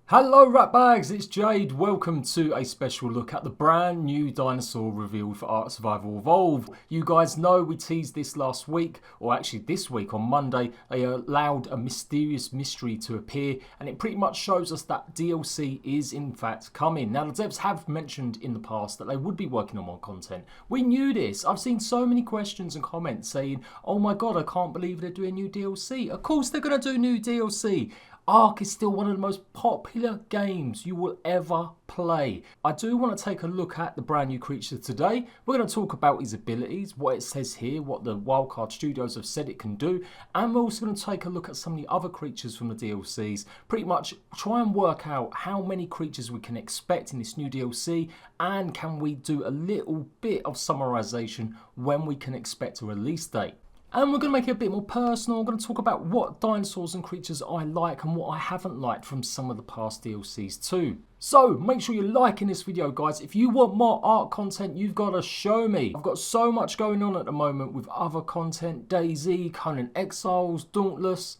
Hello ratbags, it's Jade. Welcome to a special look at the brand new dinosaur revealed for Ark Survival Evolved. You guys know we teased this last week, or actually this week on Monday. They allowed a mysterious mystery to appear, and it pretty much shows us that DLC is in fact coming. Now the devs have mentioned in the past that they would be working on more content. We knew this. I've seen so many questions and comments saying, oh my god, I can't believe they're doing new DLC. Of course they're going to do new DLC. ARK is still one of the most popular games you will ever play. I do want to take a look at the brand new creature today. We're going to talk about his abilities, what it says here, what the Wildcard Studios have said it can do, and we're also going to take a look at some of the other creatures from the DLCs. Pretty much try and work out how many creatures we can expect in this new DLC, and can we do a little bit of summarization when we can expect a release date. And we're going to make it a bit more personal. I'm going to talk about what dinosaurs and creatures I like and what I haven't liked from some of the past DLCs too. So make sure you're liking this video, guys. If you want more ARK content, you've got to show me. I've got so much going on at the moment with other content, DayZ, Conan Exiles, Dauntless.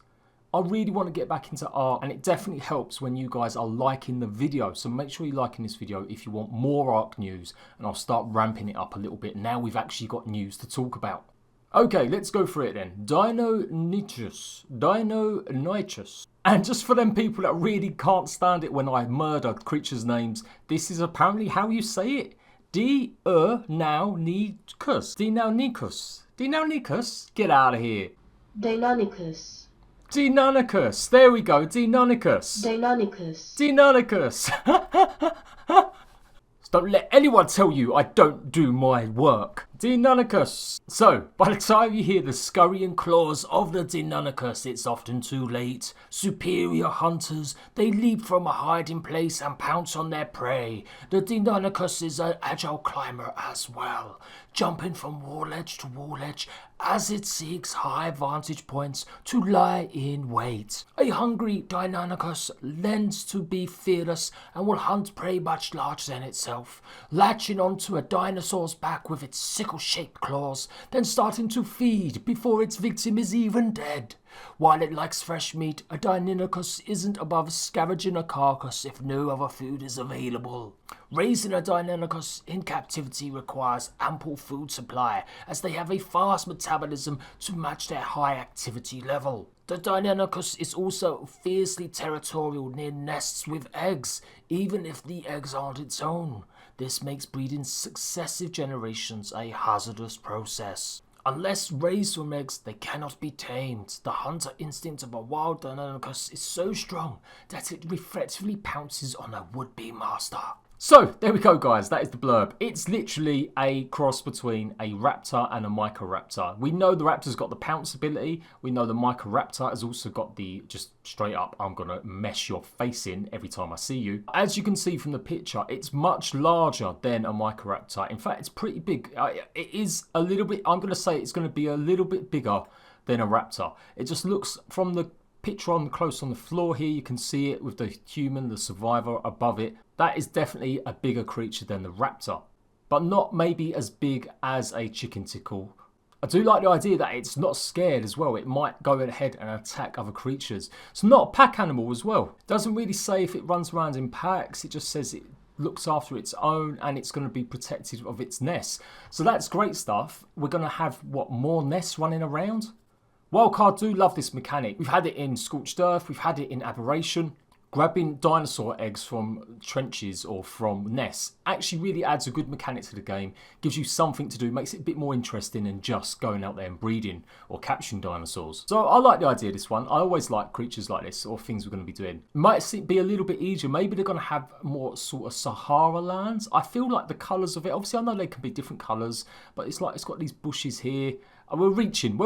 I really want to get back into ARK, and it definitely helps when you guys are liking the video. So make sure you're liking this video if you want more ARK news, and I'll start ramping it up a little bit now we've actually got news to talk about. Okay, let's go for it then. DEINONYCHUS. DEINONYCHUS. And just for them people that really can't stand it when I murder creatures' names, this is apparently how you say it. DEINONYCHUS. DEINONYCHUS. DEINONYCHUS. Get out of here. DEINONYCHUS. DEINONYCHUS. There we go. DEINONYCHUS. DEINONYCHUS. DEINONYCHUS. Don't let anyone tell you I don't do my work. DEINONYCHUS. So, by the time you hear the scurrying claws of the DEINONYCHUS, it's often too late. Superior hunters, they leap from a hiding place and pounce on their prey. The DEINONYCHUS is an agile climber as well, jumping from wall edge to wall edge as it seeks high vantage points to lie in wait. A hungry DEINONYCHUS lends to be fearless and will hunt prey much larger than itself, latching onto a dinosaur's back with its sickle-shaped claws, then starting to feed before its victim is even dead. While it likes fresh meat, a DEINONYCHUS isn't above scavenging a carcass if no other food is available. Raising a DEINONYCHUS in captivity requires ample food supply, as they have a fast metabolism to match their high activity level. The DEINONYCHUS is also fiercely territorial near nests with eggs, even if the eggs aren't its own. This makes breeding successive generations a hazardous process. Unless raised from eggs, they cannot be tamed. The hunter instinct of a wild DEINONYCHUS is so strong that it reflexively pounces on a would-be master. So, there we go guys, that is the blurb. It's literally a cross between a raptor and a Microraptor. We know the raptor's got the pounce ability, we know the Microraptor has also got the just straight up, I'm gonna mess your face in every time I see you. As you can see from the picture, it's much larger than a Microraptor. In fact, it's pretty big. It is a little bit, I'm gonna say it's gonna be a little bit bigger than a raptor. It just looks from the picture on close on the floor here, you can see it with the human, the survivor above it. That is definitely a bigger creature than the raptor, but not maybe as big as a chicken tickle. I do like the idea that it's not scared as well. It might go ahead and attack other creatures. It's not a pack animal as well. It doesn't really say if it runs around in packs. It just says it looks after its own and it's going to be protective of its nest. So that's great stuff. We're going to have, what, more nests running around? Wildcard do love this mechanic. We've had it in Scorched Earth, we've had it in Aberration. Grabbing dinosaur eggs from trenches or from nests actually really adds a good mechanic to the game, gives you something to do, makes it a bit more interesting than just going out there and breeding or capturing dinosaurs. So I like the idea of this one. I always like creatures like this or things we're going to be doing. It might be a little bit easier. Maybe they're going to have more sort of Sahara lands. I feel like the colours of it, obviously I know they can be different colours, but it's like it's got these bushes here. We're reaching,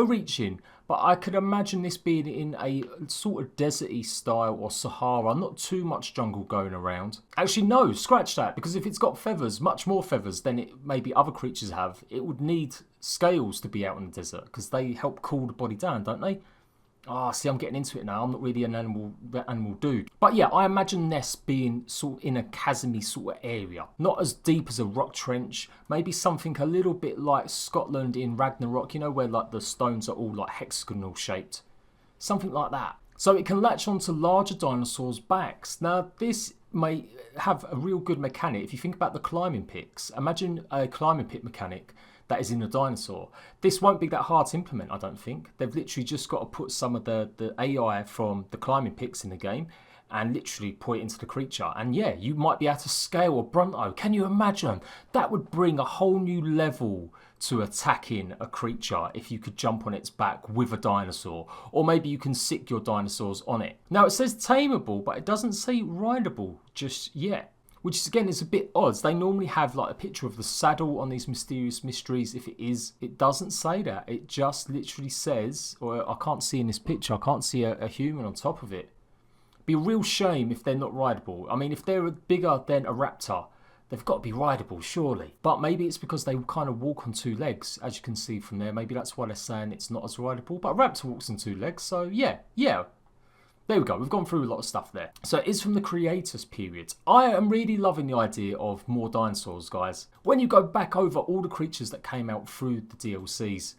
but I could imagine this being in a sort of deserty style or Sahara, not too much jungle going around. Actually, no, scratch that, because if it's got feathers, much more feathers than it maybe other creatures have, it would need scales to be out in the desert, because they help cool the body down, don't they? Ah, see, I'm getting into it now. I'm not really an animal dude. But yeah, I imagine nests being sort of in a chasmy sort of area. Not as deep as a rock trench. Maybe something a little bit like Scotland in Ragnarok, you know, where like the stones are all like hexagonal shaped. Something like that. So it can latch onto larger dinosaurs' backs. Now this may have a real good mechanic. If you think about the climbing picks, imagine a climbing pick mechanic that is in a dinosaur. This won't be that hard to implement, I don't think. They've literally just got to put some of the AI from the climbing picks in the game and literally put it into the creature. And yeah, you might be able to scale a Bronto. Can you imagine? That would bring a whole new level to attacking a creature if you could jump on its back with a dinosaur. Or maybe you can sick your dinosaurs on it. Now it says tameable, but it doesn't say rideable just yet. Which is, again, is a bit odd. They normally have like a picture of the saddle on these mysterious mysteries. If it is, it doesn't say that. It just literally says, or I can't see in this picture, I can't see a human on top of it. Be a real shame if they're not rideable. I mean, if they're bigger than a raptor, they've got to be rideable, surely. But maybe it's because they kind of walk on two legs, as you can see from there. Maybe that's why they're saying it's not as rideable. But a raptor walks on two legs, so yeah. There we go, we've gone through a lot of stuff there. So it is from the creators period. I am really loving the idea of more dinosaurs, guys. When you go back over all the creatures that came out through the DLCs,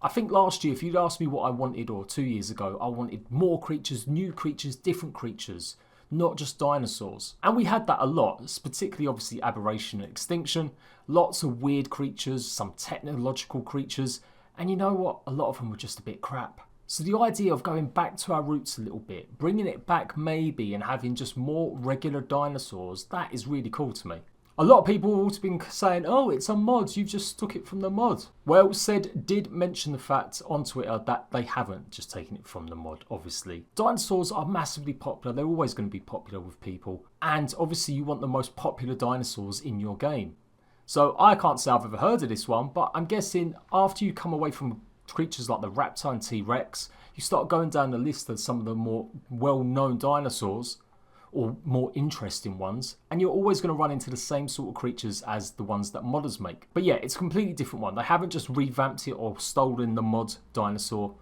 I think last year, if you'd asked me what I wanted, or 2 years ago, I wanted more creatures, new creatures, different creatures, not just dinosaurs. And we had that a lot, particularly obviously Aberration and Extinction. Lots of weird creatures, some technological creatures, and you know what? A lot of them were just a bit crap. So the idea of going back to our roots a little bit, bringing it back maybe and having just more regular dinosaurs, that is really cool to me. A lot of people have also been saying, oh, it's a mod, you've just took it from the mod. Well, Said did mention the fact on Twitter that they haven't just taken it from the mod, obviously. Dinosaurs are massively popular, they're always going to be popular with people. And obviously you want the most popular dinosaurs in your game. So I can't say I've ever heard of this one, but I'm guessing after you come away from creatures like the Raptor and T-Rex, you start going down the list of some of the more well-known dinosaurs, or more interesting ones, and you're always going to run into the same sort of creatures as the ones that modders make. But yeah, it's a completely different one. They haven't just revamped it or stolen the mod dinosaur.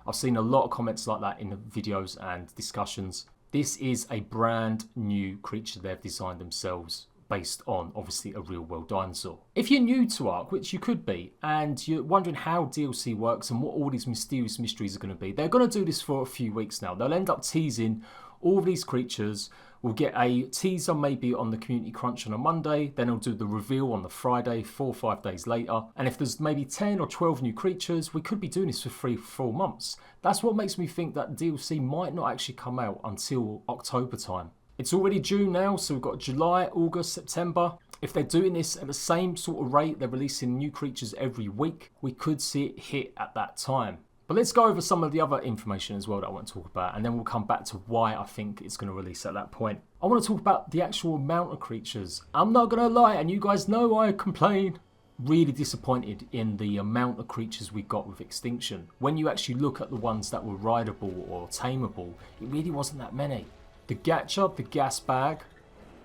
I've seen a lot of comments like that in the videos and discussions. This is a brand new creature they've designed themselves, based on obviously a real world dinosaur. If you're new to ARK, which you could be, and you're wondering how DLC works and what all these mysterious mysteries are going to be, they're going to do this for a few weeks now. They'll end up teasing all of these creatures. We'll get a teaser maybe on the community crunch on a Monday, then they'll do the reveal on the Friday, 4 or 5 days later. And if there's maybe 10 or 12 new creatures, we could be doing this for 3-4 months. That's what makes me think that DLC might not actually come out until October time. It's already June now, so we've got July, August, September. If they're doing this at the same sort of rate, they're releasing new creatures every week, we could see it hit at that time. But let's go over some of the other information as well that I want to talk about, and then we'll come back to why I think it's going to release at that point. I want to talk about the actual amount of creatures. I'm not going to lie, and you guys know I complain. Really disappointed in the amount of creatures we got with Extinction. When you actually look at the ones that were rideable or tameable, it really wasn't that many. The Gacha, the Gas Bag,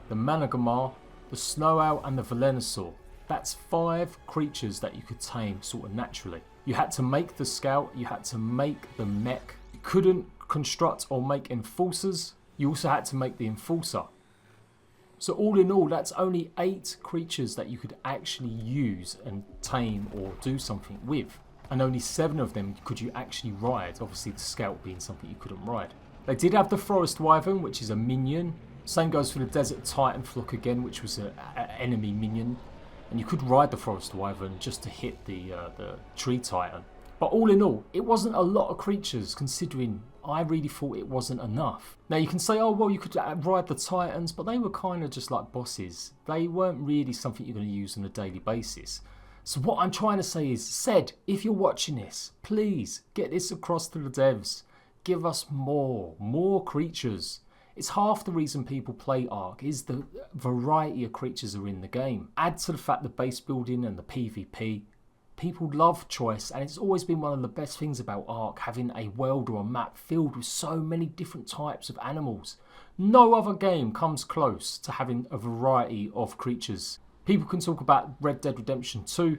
the Managamar, the Snow Owl and the Velonosaur. That's 5 creatures that you could tame sort of naturally. You had to make the Scout, you had to make the Mech. You couldn't construct or make Enforcers. You also had to make the Enforcer. So all in all, that's only 8 creatures that you could actually use and tame or do something with. And only 7 of them could you actually ride, obviously the Scout being something you couldn't ride. They did have the Forest Wyvern, which is a minion. Same goes for the Desert Titan Flock again, which was an enemy minion. And you could ride the Forest Wyvern just to hit the Tree Titan. But all in all, it wasn't a lot of creatures, considering I really thought it wasn't enough. Now you can say, oh well, you could ride the Titans, but they were kind of just like bosses. They weren't really something you're going to use on a daily basis. So what I'm trying to say is, Said, if you're watching this, please get this across to the devs. Give us more creatures. It's half the reason people play ARK is the variety of creatures are in the game. Add to the fact the base building and the PvP. People love choice, and it's always been one of the best things about ARK, having a world or a map filled with so many different types of animals. No other game comes close to having a variety of creatures. People can talk about Red Dead Redemption 2,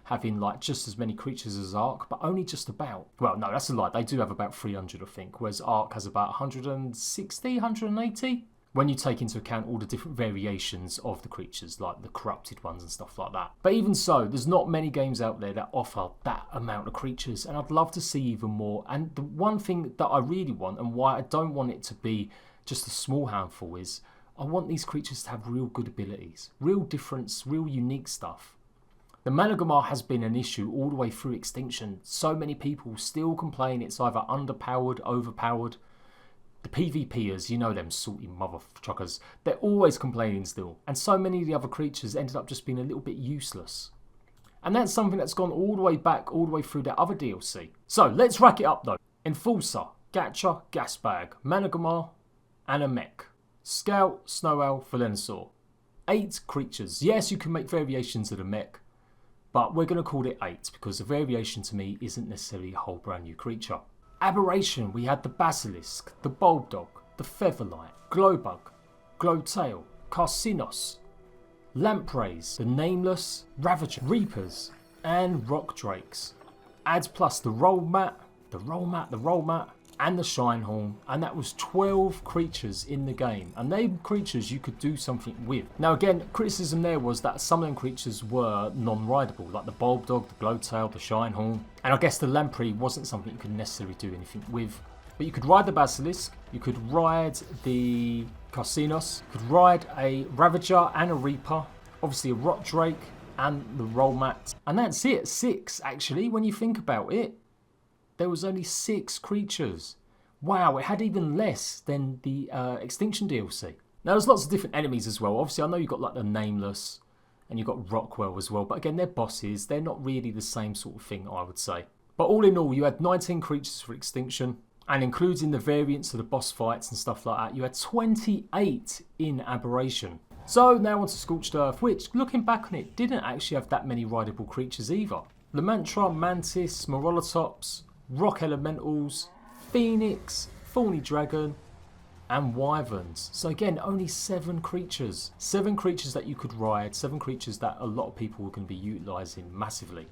having like just as many creatures as ARK, but only just about. Well, no, that's a lie. They do have about 300, I think, whereas ARK has about 160, 180. when you take into account all the different variations of the creatures, like the corrupted ones and stuff like that. But even so, there's not many games out there that offer that amount of creatures, and I'd love to see even more. And the one thing that I really want, and why I don't want it to be just a small handful, is I want these creatures to have real good abilities, real difference, real unique stuff. The Managamar has been an issue all the way through Extinction. So many people still complain it's either underpowered, overpowered. The PvPers, you know them salty mother truckers, they're always complaining still. And so many of the other creatures ended up just being a little bit useless. And that's something that's gone all the way back, all the way through that other DLC. So let's rack it up though. Enforcer, Gacha, Gasbag, Managamar, and a mech. Scout, Snow Owl, Venusaur. 8 creatures. Yes, you can make variations of the mech, but we're going to call it 8 because the variation to me isn't necessarily a whole brand new creature. Aberration, we had the Basilisk, the Bulldog, the Featherlight, Glowbug, Glowtail, Carcinos, Lampreys, the Nameless, Ravager, Reapers, and Rock Drakes. Add plus the Roll Mat, and the Shinehorn, and that was 12 creatures in the game, and they creatures you could do something with. Now again, criticism there was that some of them creatures were non-rideable, like the Bulldog, the Glowtail, the Shinehorn, and I guess the Lamprey wasn't something you could necessarily do anything with. But you could ride the Basilisk, you could ride the Carcinos, you could ride a Ravager and a Reaper, obviously a Rock Drake, and the Roll Mat, and that's it. 6 actually, when you think about it. There was only 6 creatures. Wow, it had even less than the Extinction DLC. Now there's lots of different enemies as well. Obviously I know you've got like the Nameless and you've got Rockwell as well. But again, they're bosses. They're not really the same sort of thing, I would say. But all in all, you had 19 creatures for Extinction. And including the variants of the boss fights and stuff like that, you had 28 in Aberration. So now onto Scorched Earth, which looking back on it, didn't actually have that many rideable creatures either. Lamantra, Mantis, Morolotops, Rock Elementals, Phoenix, Thorny Dragon, and Wyverns. So again, only 7 creatures. 7 creatures that you could ride, 7 creatures that a lot of people were going to be utilising massively.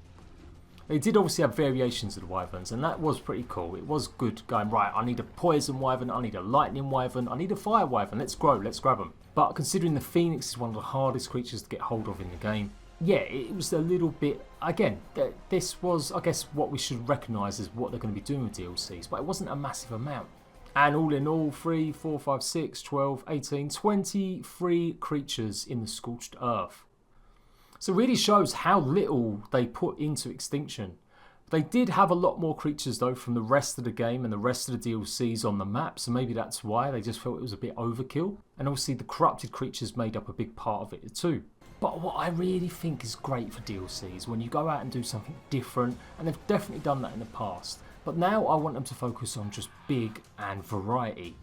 They did obviously have variations of the Wyverns, and that was pretty cool. It was good going, right, I need a Poison Wyvern, I need a Lightning Wyvern, I need a Fire Wyvern, let's grow, let's grab them. But considering the Phoenix is one of the hardest creatures to get hold of in the game, yeah, it was a little bit, again, this was, I guess, what we should recognise as what they're going to be doing with DLCs, but it wasn't a massive amount. And all in all, 3, 4, 5, 6, 12, 18, 23 creatures in the Scorched Earth. So it really shows how little they put into Extinction. They did have a lot more creatures though from the rest of the game and the rest of the DLCs on the map, so maybe that's why they just felt it was a bit overkill. And obviously the corrupted creatures made up a big part of it too. But what I really think is great for DLCs when you go out and do something different, and they've definitely done that in the past, but now I want them to focus on just big and variety.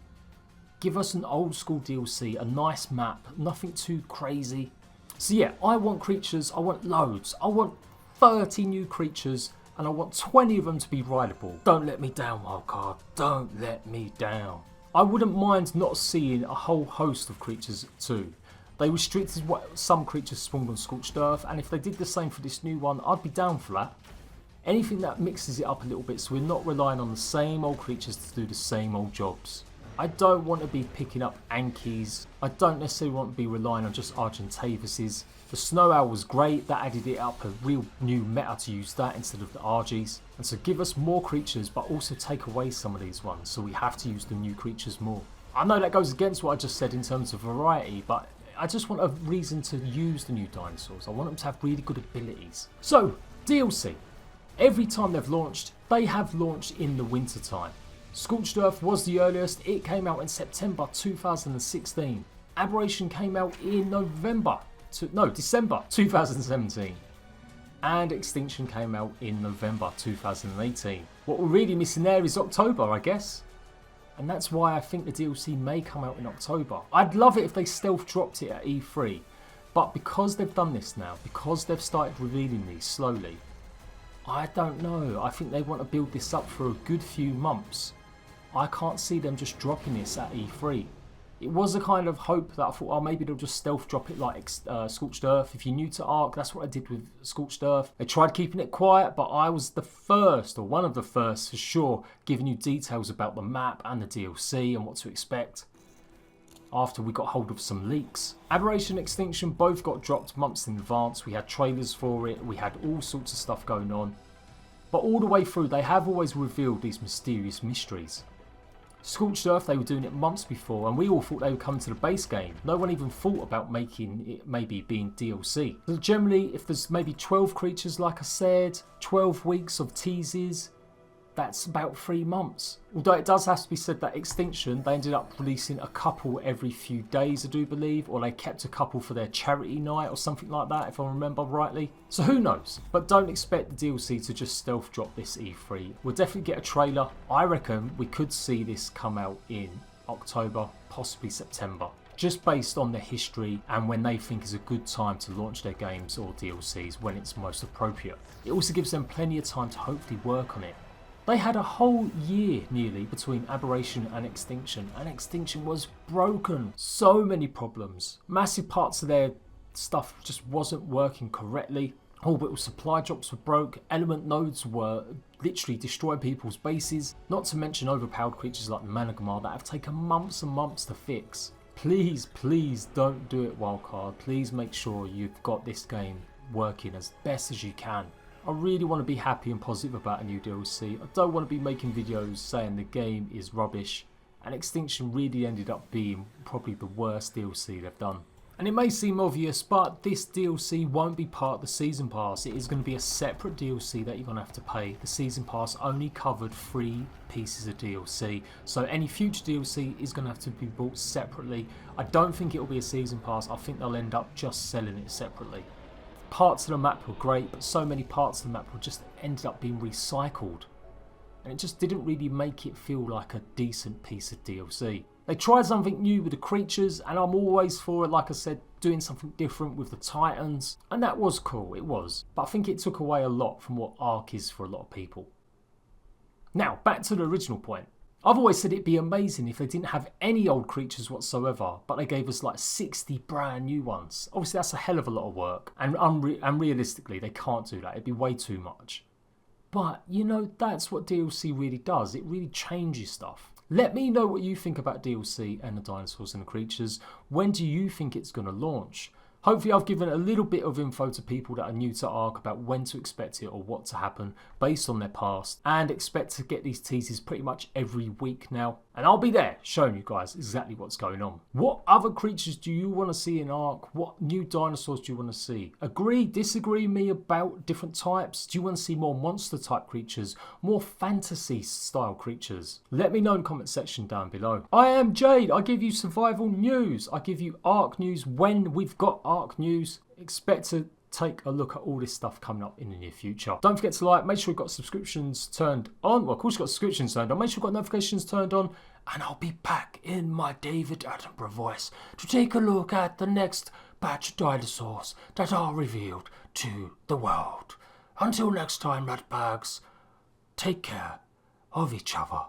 Give us an old school DLC, a nice map, nothing too crazy. So yeah, I want creatures, I want loads, I want 30 new creatures, and I want 20 of them to be rideable. Don't let me down, Wildcard, don't let me down. I wouldn't mind not seeing a whole host of creatures too. They restricted what some creatures spawned on Scorched Earth, and if they did the same for this new one, I'd be down for that. Anything that mixes it up a little bit so we're not relying on the same old creatures to do the same old jobs. I don't want to be picking up Ankies. I don't necessarily want to be relying on just Argentavises. The Snow Owl was great, that added it up, a real new meta to use that instead of the Argies. And so give us more creatures, but also take away some of these ones, so we have to use the new creatures more. I know that goes against what I just said in terms of variety, but I just want a reason to use the new dinosaurs. I want them to have really good abilities. So, DLC. Every time they've launched, they have launched in the winter time. Scorched Earth was the earliest. It came out in September 2016. Aberration came out in December 2017. And Extinction came out in November 2018. What we're really missing there is October, I guess. And that's why I think the DLC may come out in October. I'd love it if they stealth dropped it at E3. But because they've done this now, because they've started revealing these slowly, I don't know. I think they want to build this up for a good few months. I can't see them just dropping this at E3. It was a kind of hope that I thought, oh, maybe they'll just stealth drop it like Scorched Earth. If you're new to ARK, that's what I did with Scorched Earth. They tried keeping it quiet, but I was the first, or one of the first for sure, giving you details about the map and the DLC and what to expect. after we got hold of some leaks. Aberration and Extinction both got dropped months in advance. We had trailers for it, we had all sorts of stuff going on. But all the way through, they have always revealed these mysterious mysteries. Scorched Earth, they were doing it months before, and we all thought they would come to the base game. No one even thought about making it maybe being DLC. So generally, if there's maybe 12 creatures, like I said, 12 weeks of teases, that's about 3 months. Although it does have to be said that Extinction, they ended up releasing a couple every few days, I do believe, or they kept a couple for their charity night or something like that, if I remember rightly. So who knows? But don't expect the DLC to just stealth drop this E3. We'll definitely get a trailer. I reckon we could see this come out in October, possibly September, just based on the history and when they think is a good time to launch their games or DLCs, when it's most appropriate. It also gives them plenty of time to hopefully work on it. They had a whole year nearly between Aberration and Extinction was broken. So many problems. Massive parts of their stuff just wasn't working correctly. Orbital supply drops were broke. Element nodes were literally destroying people's bases. Not to mention overpowered creatures like the Managmar that have taken months and months to fix. Please, please don't do it, Wildcard. Please make sure you've got this game working as best as you can. I really want to be happy and positive about a new DLC. I don't want to be making videos saying the game is rubbish, and Extinction really ended up being probably the worst DLC they've done. And it may seem obvious, but this DLC won't be part of the Season Pass. It is going to be a separate DLC that you're going to have to pay. The Season Pass only covered 3 pieces of DLC, so any future DLC is going to have to be bought separately. I don't think it will be a Season Pass. I think they'll end up just selling it separately. Parts of the map were great, but so many parts of the map were just ended up being recycled. And it just didn't really make it feel like a decent piece of DLC. They tried something new with the creatures, and I'm always for it, like I said, doing something different with the Titans. And that was cool, it was. But I think it took away a lot from what ARK is for a lot of people. Now, back to the original point. I've always said it'd be amazing if they didn't have any old creatures whatsoever, but they gave us like 60 brand new ones. Obviously that's a hell of a lot of work, and realistically they can't do that, it'd be way too much. But you know, that's what DLC really does, it really changes stuff. Let me know what you think about DLC and the dinosaurs and the creatures. When do you think it's going to launch? Hopefully I've given a little bit of info to people that are new to ARK about when to expect it or what to happen based on their past, and expect to get these teases pretty much every week now, and I'll be there showing you guys exactly what's going on. What other creatures do you want to see in ARK? What new dinosaurs do you want to see? Agree, disagree me about different types? Do you want to see more monster type creatures, more fantasy style creatures? Let me know in the comment section down below. I am Jade, I give you survival news, I give you ARK news when we've got ARK news. Expect to take a look at all this stuff coming up in the near future. Don't forget to like, make sure you've got subscriptions turned on. Well, of course you've got subscriptions turned on. Make sure you've got notifications turned on. And I'll be back in my David Attenborough voice to take a look at the next batch of dinosaurs that are revealed to the world. Until next time, ratbags, take care of each other.